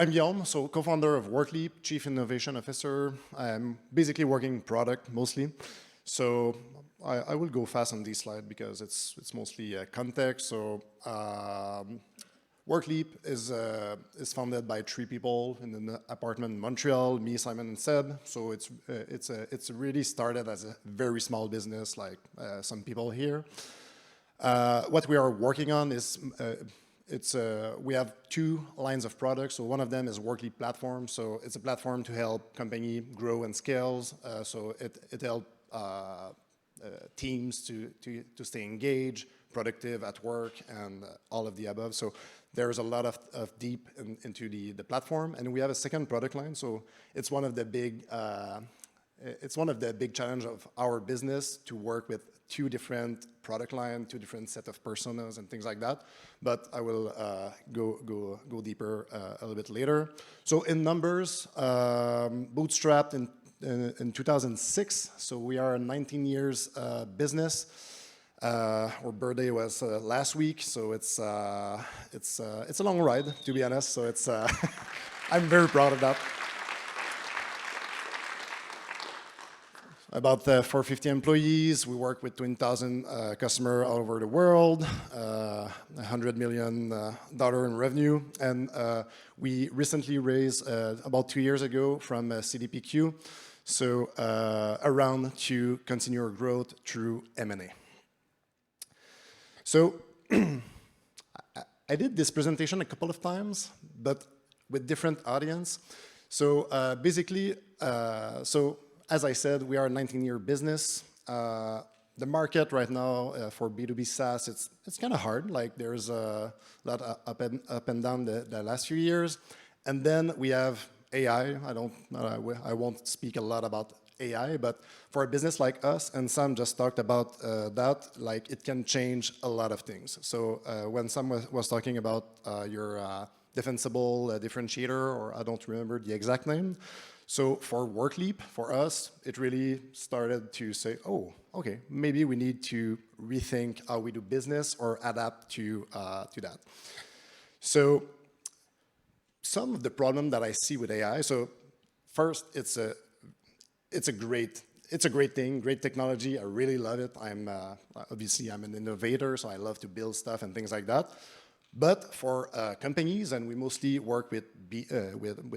I'm Guillaume, so co-founder of Workleap, Chief Innovation Officer. I'm basically working product mostly. So I will go fast on this slide because it's mostly context. So Workleap is founded by 3 people in an apartment in Montreal, me, Simon, and Seb. So it's really started as a very small business, like some people here. What we are working on is we have 2 lines of products. So one of them is Workleap platform. So it's a platform to help company grow and scale. So it helps teams to stay engaged, productive at work, and all of the above. So there's a lot of deep into the platform. And we have a second product line. So it's one of the big challenge of our business to work with 2 different product lines, 2 different set of personas and things like that. But I will go deeper a little bit later. So in numbers, bootstrapped in 2006. So we are a 19 years business. Our birthday was last week, so it's a long ride, to be honest. So it's I'm very proud of that. About 450 employees. We work with 20,000 customers all over the world, $100 million in revenue. And we recently raised, about 2 years ago, from CDPQ, so around to continue our growth through M&A. So I did this presentation a couple of times, but with different audience. So basically, as I said, we are a 19-year business. The market right now for B2B SaaS, it's kind of hard. Like there's a lot of up and down the last few years. And then we have AI. I won't speak a lot about AI, but for a business like us, and Sam just talked about that, like it can change a lot of things. So when Sam was talking about your defensible differentiator, or I don't remember the exact name. So for Workleap, for us, it really started to say, oh, okay, maybe we need to rethink how we do business or adapt to that. So some of the problem that I see with AI, so first, it's a great thing, great technology. I really love it. Obviously I'm an innovator, so I love to build stuff and things like that. But for companies, and we mostly work with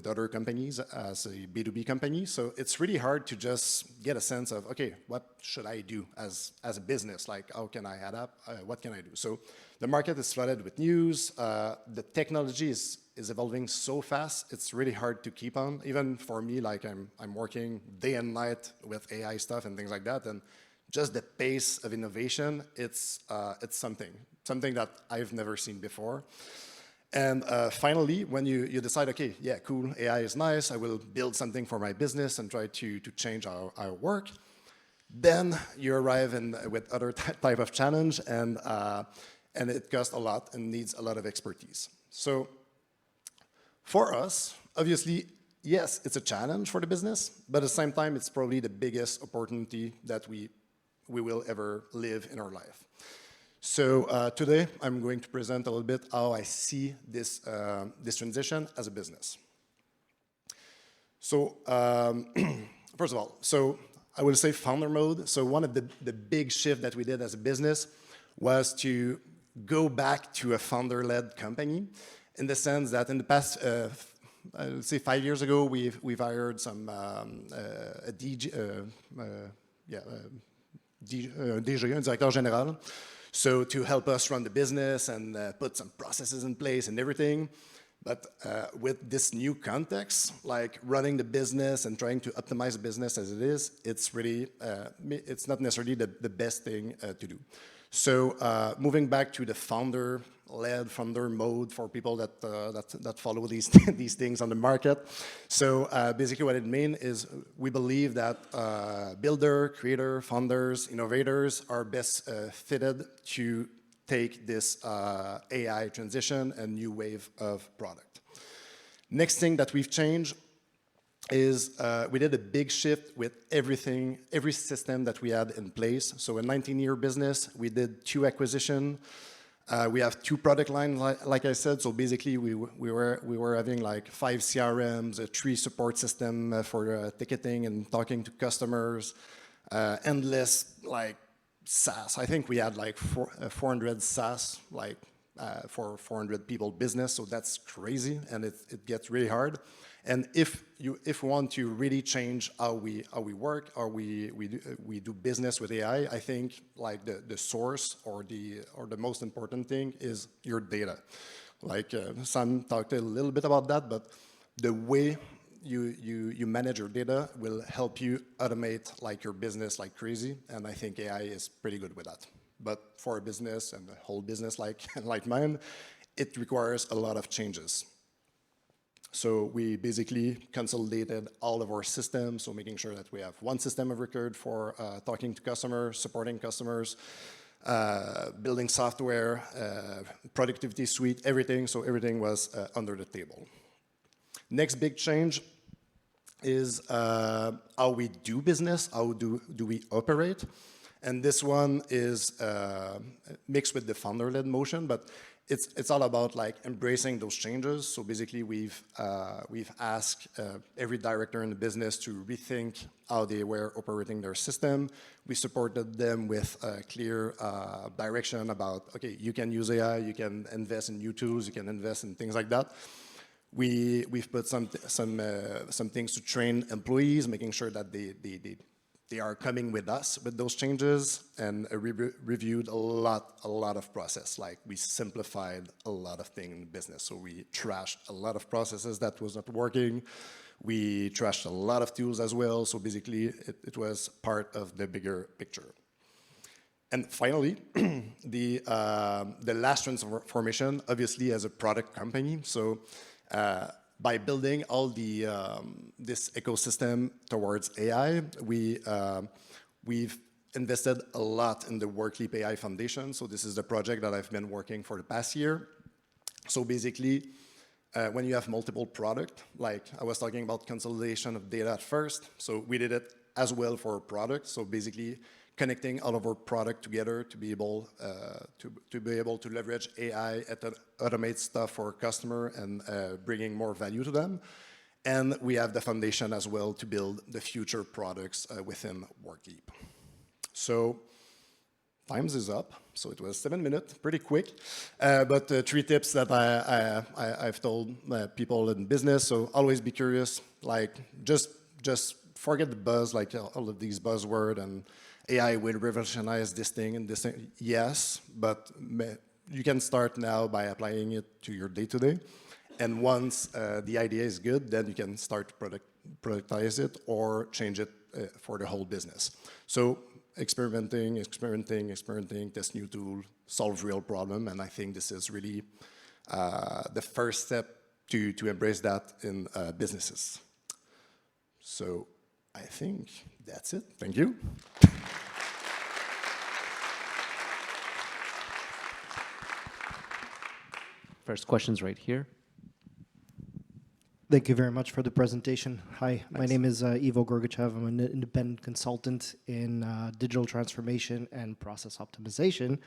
other companies as a B2B company, so it's really hard to just get a sense of, okay, what should I do as a business? Like, how can I adapt? What can I do? So the market is flooded with news. The technology is evolving so fast, it's really hard to keep on. Even for me, like I'm working day and night with AI stuff and things like that, and just the pace of innovation, it's something that I've never seen before. And finally, when you decide, okay, yeah, cool, AI is nice, I will build something for my business and try to change our work, then you arrive with other type of challenge, and it costs a lot and needs a lot of expertise. So for us, obviously, yes, it's a challenge for the business, but at the same time, it's probably the biggest opportunity that we will ever live in our life. So today, I'm going to present a little bit how I see this transition as a business. So first of all, so I will say founder mode. So one of the big shift that we did as a business was to go back to a founder-led company, in the sense that in the past, I would say 5 years ago, we've hired some directeur général, so to help us run the business and put some processes in place and everything. But with this new context, like running the business and trying to optimize the business as it is, it's really, it's not necessarily the best thing to do. So moving back to the founder-led, founder mode for people that follow these these things on the market. So basically what it means is we believe that builder, creator, founders, innovators are best fitted to take this AI transition and new wave of product. Next thing that we've changed is we did a big shift with everything, every system that we had in place. So a 19-year business, we did 2 acquisitions. We have 2 product lines, like I said. So basically, we were having like 5 CRMs, a 3 support system for ticketing and talking to customers, endless like SaaS. I think we had like 400 SaaS, like for 400 people business. So that's crazy, and it gets really hard. And if we want to really change how we work or we do business with AI, I think like the source or the most important thing is your data. Like Sam talked a little bit about that, but the way you manage your data will help you automate like your business like crazy, and I think AI is pretty good with that. But for a business and a whole business like like mine, it requires a lot of changes. So we basically consolidated all of our systems, so making sure that we have one system of record for talking to customers, supporting customers, building software, productivity suite, everything. So everything was under the table. Next big change is how we do business, how do we operate. And this one is mixed with the founder-led motion, but it's all about like embracing those changes. So basically, we've asked every director in the business to rethink how they were operating their system. We supported them with a clear direction about, okay, you can use AI, you can invest in new tools, you can invest in things like that. We've put some things to train employees, making sure that they are coming with us with those changes, and reviewed a lot of process. Like we simplified a lot of things in the business. So we trashed a lot of processes that was not working. We trashed a lot of tools as well. So basically, it was part of the bigger picture. And finally, the last transformation, obviously, as a product company. So by building all this ecosystem towards AI, we've invested a lot in the Workleap AI Foundation. So this is the project that I've been working for the past year. So basically, when you have multiple products, like I was talking about consolidation of data at first, so we did it as well for a product. So basically, connecting all of our product together to be able to leverage AI and automate stuff for our customer and bringing more value to them. And we have the foundation as well to build the future products within Workleap. So times is up. So it was 7 minutes, pretty quick. But 3 tips that I've told people in business. So always be curious. Like just forget the buzz, like all of these buzzwords and AI will revolutionize this thing and this thing. Yes, but you can start now by applying it to your day-to-day. And once the idea is good, then you can start to productize it or change it for the whole business. So experimenting, test new tool, solve real problem. And I think this is really the first step to embrace that in businesses. So I think that's it. Thank you. First question's right here. Thank you very much for the presentation. Hi, my name is Ivo Gorgachev. I'm an independent consultant in digital transformation and process optimization.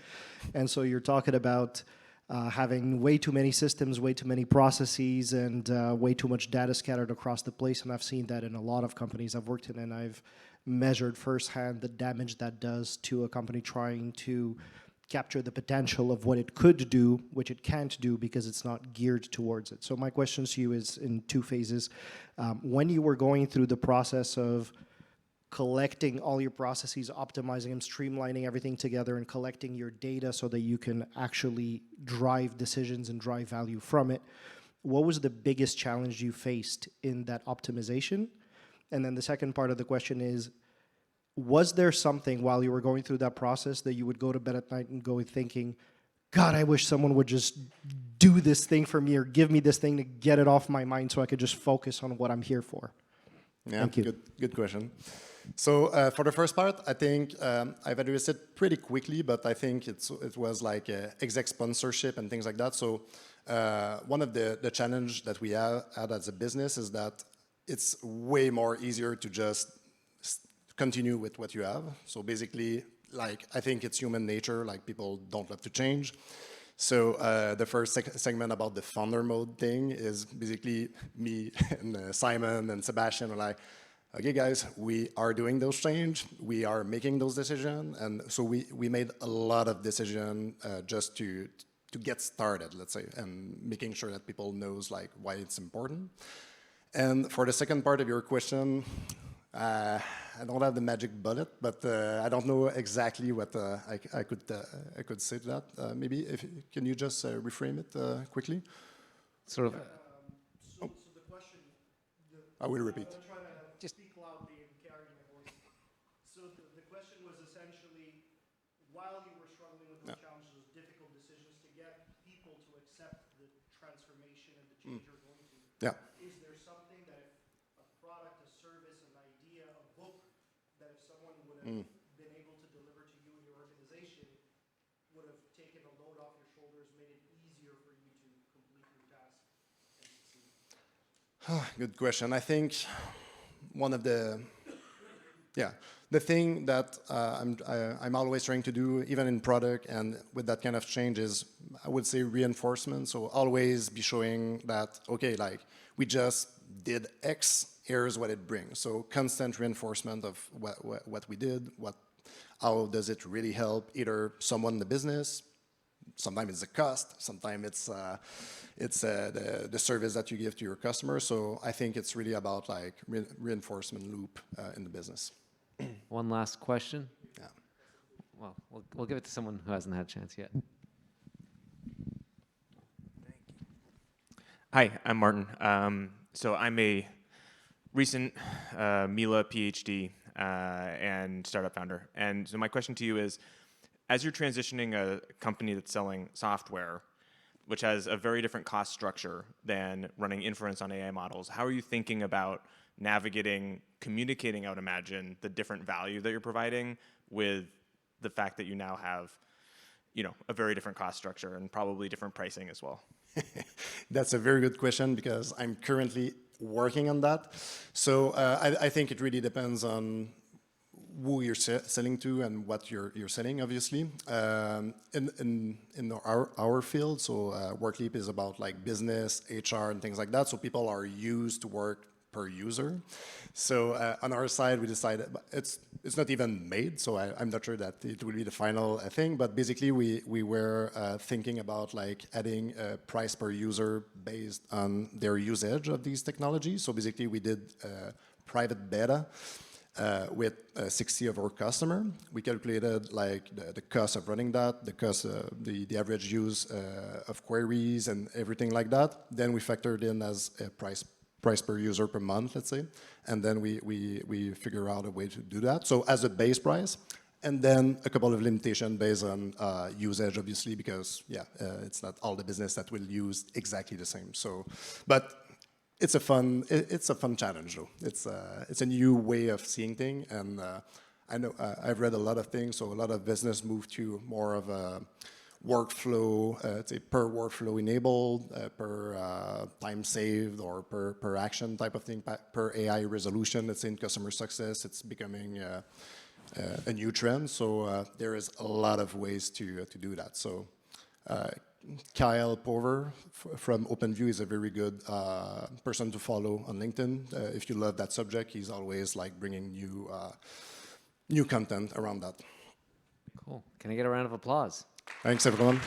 And so you're talking about having way too many systems, way too many processes, and way too much data scattered across the place. And I've seen that in a lot of companies I've worked in, and I've measured firsthand the damage that does to a company trying to capture the potential of what it could do, which it can't do because it's not geared towards it. So my question to you is in 2 phases. When you were going through the process of collecting all your processes, optimizing them, streamlining everything together, and collecting your data so that you can actually drive decisions and drive value from it, what was the biggest challenge you faced in that optimization? And then the second part of the question is, was there something while you were going through that process that you would go to bed at night and go thinking, God, I wish someone would just do this thing for me or give me this thing to get it off my mind so I could just focus on what I'm here for? Yeah, Thank you. Good question. So for the first part, I think I've addressed it pretty quickly, but I think it was like exec sponsorship and things like that. So one of the challenge that we had as a business is that it's way more easier to just continue with what you have. So basically, like I think it's human nature, like people don't love to change. So the first segment about the founder mode thing is basically me and Simon and Sebastian are like, okay, guys, we are doing those change. We are making those decisions. And so we made a lot of decisions just to get started, let's say, and making sure that people knows like why it's important. And for the second part of your question, I don't have the magic bullet, but I don't know exactly what I could say to that. Maybe can you just reframe it quickly? Sort of. So the question, I will repeat. I'm trying to speak loudly and carry my voice. So the question was essentially, while you were struggling with those challenges, those difficult decisions to get people to accept the transformation and the change you're going to, Yeah. is there something that if a product, a service, an idea, a book, that if someone would have been able to deliver to you and your organization, would have taken a load off your shoulders, made it easier for you to complete your task and succeed? Good question. I think one of the thing that I'm always trying to do, even in product and with that kind of change, is I would say reinforcement. So always be showing that, okay, like we just did X, here's what it brings. So constant reinforcement of what we did, how does it really help either someone in the business. Sometimes it's the cost, sometimes it's the service that you give to your customer. So I think it's really about like reinforcement loop in the business. One last question. Yeah. Well, we'll give it to someone who hasn't had a chance yet. Hi, I'm Martin. So I'm a recent Mila PhD and startup founder. And so my question to you is, as you're transitioning a company that's selling software, which has a very different cost structure than running inference on AI models, how are you thinking about navigating, communicating out Imagine, the different value that you're providing with the fact that you now have, a very different cost structure and probably different pricing as well? That's a very good question because I'm currently working on that. So I think it really depends on who you're selling to and what you're selling, obviously. In our field, so Workleap is about like business, HR, and things like that. So people are used to work per user. So on our side, we decided it's not even made. So I'm not sure that it will be the final thing. But basically, we were thinking about like adding a price per user based on their usage of these technologies. So basically, we did private beta. With 60 of our customer, we calculated like the cost of running that, the cost, the average use of queries and everything like that. Then we factored in as a price per user per month, let's say, and then we figure out a way to do that. So as a base price, and then a couple of limitations based on usage, obviously, because it's not all the business that will use exactly the same. So, but. It's a fun challenge, though. It's a new way of seeing things, and I know I've read a lot of things. So a lot of business move to more of a workflow, say per workflow enabled, per time saved, or per action type of thing, per AI resolution. It's in customer success. It's becoming a new trend. So there is a lot of ways to do that. So. Kyle Pover from OpenView is a very good person to follow on LinkedIn. If you love that subject, he's always like bringing new content around that. Cool. Can I get a round of applause? Thanks, everyone.